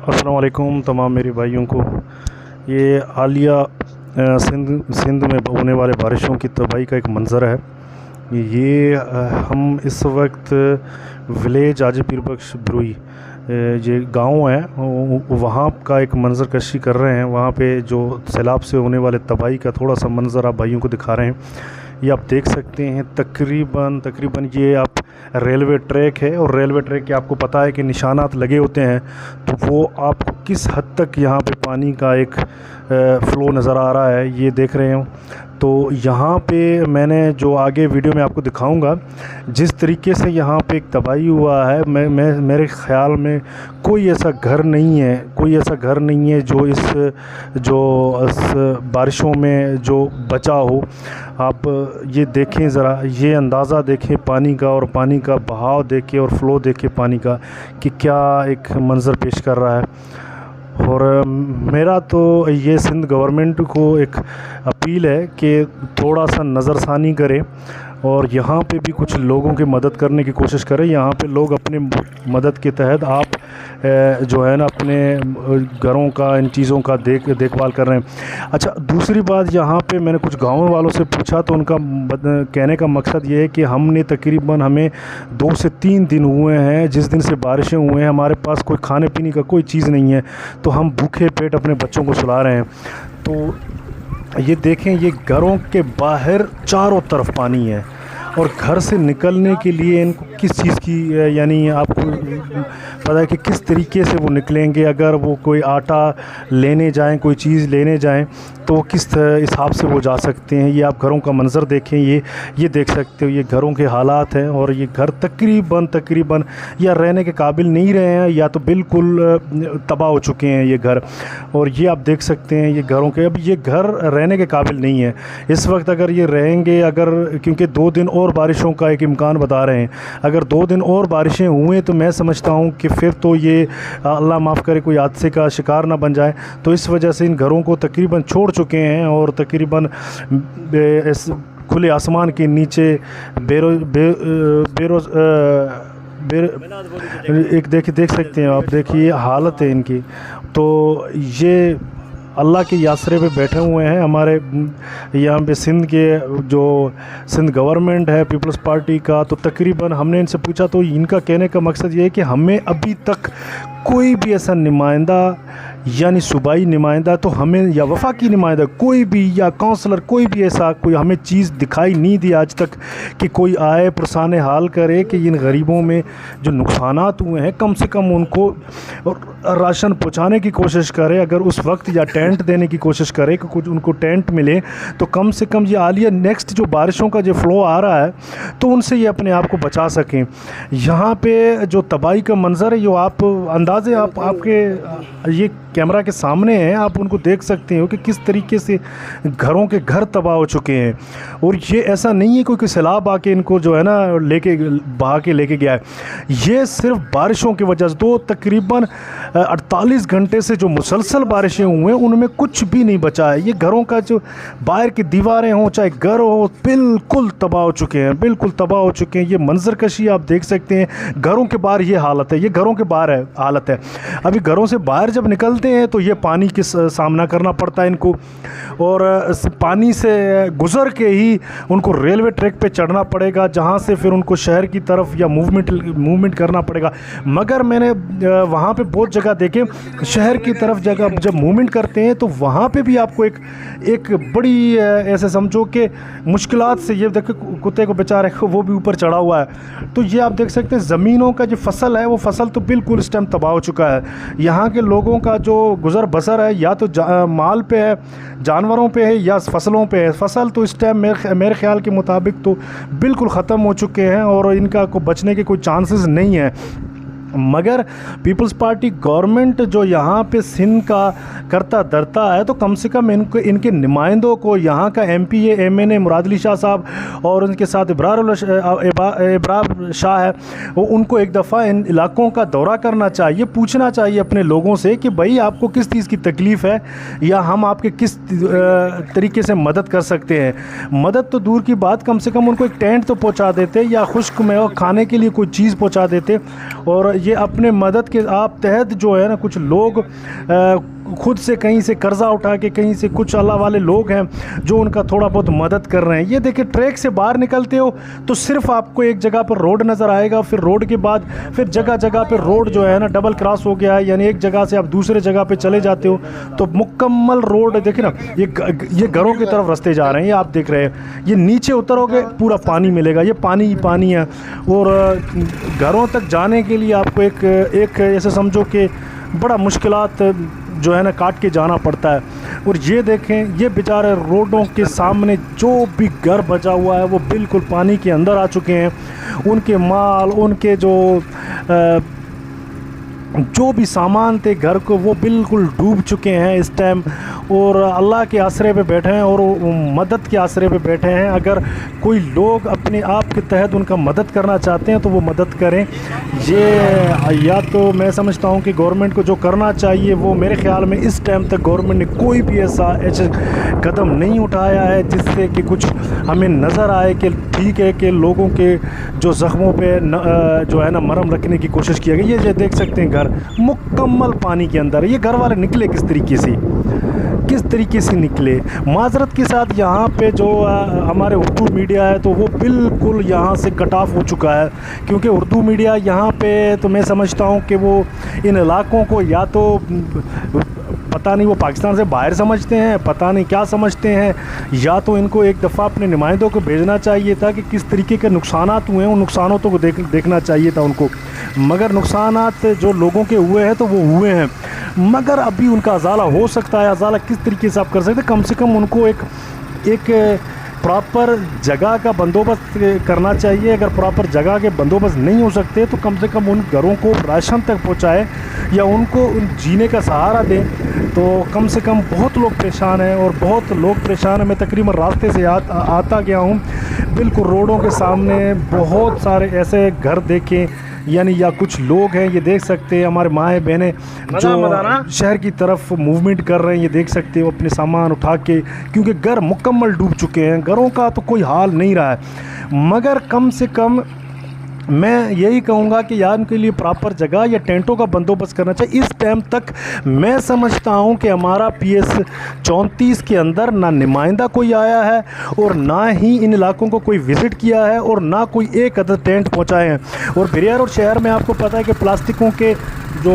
अस्सलाम वालेकुम तमाम मेरे भाइयों को। ये हालिया सिंध में होने वाले बारिशों की तबाही का एक मंज़र है। ये हम इस वक्त विलेज आजी पीर बख्श ब्रुई ये गांव है, वहाँ का एक मंज़र कशी कर रहे हैं। वहाँ पे जो सैलाब से होने वाले तबाही का थोड़ा सा मंज़र आप भाइयों को दिखा रहे हैं। ये आप देख सकते हैं तकरीबन ये आप रेलवे ट्रैक है, और रेलवे ट्रैक के आपको पता है कि निशानात लगे होते हैं, तो वो आपको किस हद तक यहाँ पे पानी का एक फ़्लो नज़र आ रहा है ये देख रहे हो। तो यहाँ पे मैंने जो आगे वीडियो में आपको दिखाऊंगा जिस तरीके से यहाँ पे एक तबाही हुआ है, मेरे ख़्याल में कोई ऐसा घर नहीं है जो इस बारिशों में जो बचा हो। आप ये देखें ज़रा, ये अंदाज़ा देखें पानी का, और पानी का बहाव देखें और फ़्लो देखें पानी का कि क्या एक मंज़र पेश कर रहा है। और मेरा तो ये सिंध गवर्नमेंट को एक अपील है कि थोड़ा सा नज़रसानी करें और यहाँ पे भी कुछ लोगों की मदद करने की कोशिश करें। यहाँ पे लोग अपने मदद के तहत आप जो है ना अपने घरों का, इन चीज़ों का देखभाल कर रहे हैं। अच्छा, दूसरी बात, यहाँ पे मैंने कुछ गाँव वालों से पूछा तो उनका कहने का मकसद ये है कि हमें 2 से 3 दिन हुए हैं जिस दिन से बारिशें हुए हैं, हमारे पास कोई खाने पीने का कोई चीज़ नहीं है, तो हम भूखे पेट अपने बच्चों को सुला रहे हैं। तो ये देखें, ये घरों के बाहर चारों तरफ पानी है, और घर से निकलने के लिए इनको किस चीज़ की, यानी आपको पता है कि किस तरीके से वो निकलेंगे। अगर वो कोई आटा लेने जाएं, कोई चीज़ लेने जाएं, तो किस हिसाब से वो जा सकते हैं। ये आप घरों का मंज़र देखें, ये देख सकते हो, ये घरों के हालात हैं। और ये घर तकरीबन या रहने के काबिल नहीं रहे हैं, या तो बिल्कुल तबाह हो चुके हैं ये घर। और ये आप देख सकते हैं ये घरों के, अब ये घर रहने के काबिल नहीं है इस वक्त। अगर ये रहेंगे, क्योंकि 2 दिन और बारिशों का एक इम्कान बता रहे हैं, अगर 2 दिन और बारिशें हुए तो मैं समझता हूँ कि फिर तो ये अल्लाह माफ़ करे कोई हादसे का शिकार ना बन जाए। तो इस वजह से इन घरों को तकरीबन छोड़ चुके हैं, और तकरीबन इस खुले आसमान के नीचे देख सकते हैं आप, देखिए हालत है इनकी। तो ये अल्लाह के यासरे पे बैठे हुए हैं हमारे यहाँ पे सिंध के जो सिंध गवर्नमेंट है पीपल्स पार्टी का। तो तकरीबन हमने इनसे पूछा तो इनका कहने का मकसद ये है कि हमें अभी तक कोई भी ऐसा नुमाइंदा, यानी सूबाई नुमाइंदा तो हमें, या वफाकी नुमाइंदा कोई भी, या काउंसलर कोई भी ऐसा कोई हमें चीज़ दिखाई नहीं दी आज तक कि कोई आए पुरसान हाल करे कि इन गरीबों में जो नुकसानात हुए हैं कम से कम उनको राशन पहुंचाने की कोशिश करे। अगर उस वक्त या टेंट देने की कोशिश करे कि कुछ उनको टेंट मिले, तो कम से कम ये आलिया नेक्स्ट जो बारिशों का जो फ़्लो आ रहा है तो उनसे ये अपने आप को बचा सकें। यहाँ पे जो तबाही का मंज़र है, जो आप अंदाज़े आपके ये कैमरा के सामने हैं, आप उनको देख सकते हो कि किस तरीके से घरों के घर तबाह हो चुके हैं। और ये ऐसा नहीं है कोई सैलाब आके इनको जो है ना बहा के लेके गया है, ये सिर्फ बारिशों की वजह से। तो तकरीबन 48 घंटे से जो मुसलसल बारिशें हुए हैं उनमें कुछ भी नहीं बचा है। ये घरों का जो बाहर की दीवारें हों चाहे घर हो, बिल्कुल तबाह हो चुके हैं, बिल्कुल तबाह हो चुके हैं। ये मंजर कशी आप देख सकते हैं। घरों के बाहर ये हालत है, ये घरों के बाहर है हालत है। अभी घरों से बाहर जब निकलते हैं तो ये पानी के सामना करना पड़ता है इनको, और पानी से गुज़र के ही उनको रेलवे ट्रैक पे चढ़ना पड़ेगा, जहाँ से फिर उनको शहर की तरफ या मूवमेंट करना पड़ेगा। मगर मैंने वहाँ पे बहुत जगह देखे, शहर की तरफ जगह जब मूवमेंट करते हैं तो वहाँ पे भी आपको एक बड़ी ऐसे समझो कि मुश्किलात से, ये देखो कुत्ते को बेचारे को वो भी ऊपर चढ़ा हुआ है। तो ये आप देख सकते हैं ज़मीनों का जो फसल है वो फसल तो बिल्कुल इस टाइम तबाह हो चुका है। यहाँ के लोगों का जो गुज़र बसर है या तो माल पे है, जानवरों पे है, या फसलों पे है। फसल तो इस टाइम मेरे ख्याल के मुताबिक तो बिल्कुल ख़त्म हो चुके हैं, और इनका को बचने के कोई चांसेस नहीं है। मगर पीपल्स पार्टी गवर्नमेंट जो यहाँ पे सिंध का करता धरता है, तो कम से कम इनके नुमाइंदों को, यहाँ का MPA MNA मुराद अली शाह साहब और उनके साथ इब्रार शाह है, वो उनको एक दफ़ा इन इलाकों का दौरा करना चाहिए, पूछना चाहिए अपने लोगों से कि भाई आपको किस चीज़ की तकलीफ़ है, या हम आपके किस तरीके से मदद कर सकते हैं। मदद तो दूर की बात, कम से कम उनको एक टेंट तो पहुँचा देते, या खुश्क में और खाने के लिए कोई चीज़ पहुँचा देते। और ये अपने मदद के आप तहत जो है ना कुछ लोग खुद से कहीं से कर्ज़ा उठा के कहीं से कुछ अल्लाह वाले लोग हैं जो उनका थोड़ा बहुत मदद कर रहे हैं। ये देखिए ट्रैक से बाहर निकलते हो तो सिर्फ आपको एक जगह पर रोड नज़र आएगा, फिर रोड के बाद फिर जगह जगह पर रोड जो है ना डबल क्रॉस हो गया है, यानी एक जगह से आप दूसरे जगह पे चले जाते हो तो मुकम्मल रोड देखिए ना, ये घरों की तरफ रास्ते जा रहे हैं, ये आप देख रहे हैं। ये नीचे उतरोगे पूरा पानी मिलेगा, ये पानी ही पानी है। और घरों तक जाने के लिए आपको एक ऐसे समझो कि बड़ा मुश्किलात जो है ना काट के जाना पड़ता है। और ये देखें, ये बेचारे रोडों के सामने जो भी घर बचा हुआ है वो बिल्कुल पानी के अंदर आ चुके हैं। उनके माल, उनके जो भी सामान थे घर को, वो बिल्कुल डूब चुके हैं इस टाइम। और अल्लाह के आसरे पे बैठे हैं और मदद के आसरे पे बैठे हैं। अगर कोई लोग अपने आप के तहत उनका मदद करना चाहते हैं तो वो मदद करें। ये या तो मैं समझता हूँ कि गवर्नमेंट को जो करना चाहिए वो, मेरे ख़्याल में इस टाइम तक गवर्नमेंट ने कोई भी ऐसा कदम नहीं उठाया है जिससे कि कुछ हमें नज़र आए कि ठीक है कि लोगों के जो ज़ख्मों पे जो है ना मरहम रखने की कोशिश की गई। ये देख सकते हैं घर मुकम्मल पानी के अंदर। ये घर वाले निकले किस तरीके से निकले। माजरत के साथ यहाँ पे जो हमारे उर्दू मीडिया है तो वो बिल्कुल यहाँ से कट ऑफ हो चुका है, क्योंकि उर्दू मीडिया यहाँ पे तो मैं समझता हूँ कि वो इन इलाकों को या तो पता नहीं वो पाकिस्तान से बाहर समझते हैं, पता नहीं क्या समझते हैं, या तो इनको एक दफ़ा अपने नुमाइंदों को भेजना चाहिए था कि किस तरीके के नुकसानात हुए हैं, उन नुकसानों को देखना चाहिए था उनको। मगर नुकसानात जो लोगों के हुए हैं तो वो हुए हैं, मगर अभी उनका अजाला हो सकता है। अजाला किस तरीके से आप कर सकते हैं? कम से कम उनको एक प्रॉपर जगह का बंदोबस्त करना चाहिए। अगर प्रॉपर जगह के बंदोबस्त नहीं हो सकते तो कम से कम उन घरों को राशन तक पहुंचाए या उनको जीने का सहारा दें। तो कम से कम बहुत लोग परेशान हैं और बहुत लोग परेशान हैं। मैं तकरीबन रास्ते से आता गया हूँ, बिल्कुल रोडों के सामने बहुत सारे ऐसे घर देखें, यानी या कुछ लोग हैं, ये देख सकते हैं हमारे माएँ बहनें जो शहर की तरफ मूवमेंट कर रहे हैं। ये देख सकते हो अपने सामान उठा के, क्योंकि घर मुकम्मल डूब चुके हैं। घरों का तो कोई हाल नहीं रहा है, मगर कम से कम मैं यही कहूँगा कि यार उनके लिए प्रॉपर जगह या टेंटों का बंदोबस्त करना चाहिए। इस टाइम तक मैं समझता हूँ कि हमारा PS 34 के अंदर ना नुमाइंदा कोई आया है और ना ही इन इलाकों को कोई विज़िट किया है और ना कोई एक अदद टेंट पहुँचाए हैं। और बिरिया रोड शहर में आपको पता है कि प्लास्टिकों के जो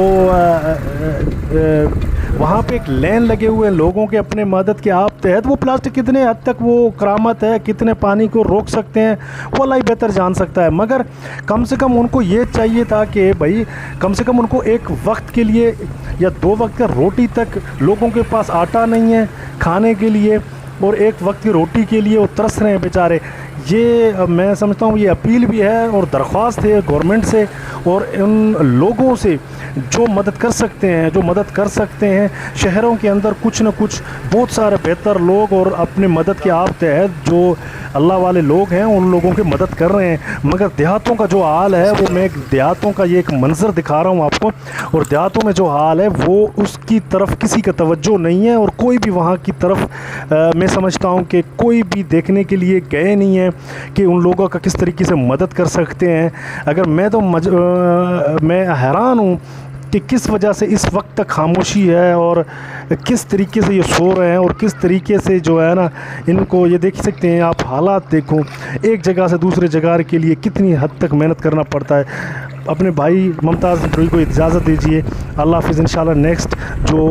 वहाँ पे एक लेन लगे हुए हैं लोगों के अपने मदद के आप तहत। वो प्लास्टिक कितने हद तक वो करामत है, कितने पानी को रोक सकते हैं, वो अल्लाह ही बेहतर जान सकता है। मगर कम से कम उनको ये चाहिए था कि भाई कम से कम उनको एक वक्त के लिए या 2 वक्त का रोटी तक, लोगों के पास आटा नहीं है खाने के लिए और एक वक्त की रोटी के लिए वो तरस रहे हैं बेचारे। ये मैं समझता हूँ ये अपील भी है और दरख्वास्त है गवर्नमेंट से और उन लोगों से जो मदद कर सकते हैं शहरों के अंदर कुछ न कुछ बहुत सारे बेहतर लोग और अपने मदद के आप तहत जो अल्लाह वाले लोग हैं उन लोगों की मदद कर रहे हैं। मगर देहातों का जो हाल है वो, मैं देहातों का ये एक मंजर दिखा रहा हूँ आपको, और देहातों में जो हाल है वो उसकी तरफ किसी का तवज्जो नहीं है और कोई भी वहाँ की तरफ मैं समझता हूँ कि कोई भी देखने के लिए गए नहीं है कि उन लोगों का किस तरीके से मदद कर सकते हैं। अगर मैं हैरान हूँ कि किस वजह से इस वक्त तक खामोशी है और किस तरीके से ये सो रहे हैं और किस तरीके से जो है ना इनको, ये देख सकते हैं आप हालात देखो, एक जगह से दूसरे जगह के लिए कितनी हद तक मेहनत करना पड़ता है। अपने भाई मुमताज़ नटोई को इजाज़त दीजिए। अल्लाह हाफ़िज़। इंशाल्लाह नेक्स्ट जो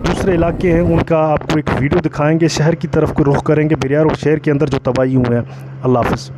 दूसरे इलाके हैं उनका आपको एक वीडियो दिखाएंगे, शहर की तरफ को रुख करेंगे, बिरिया रोड शहर के अंदर जो तबाही हुए हैं। अल्लाह हाफ़िज़।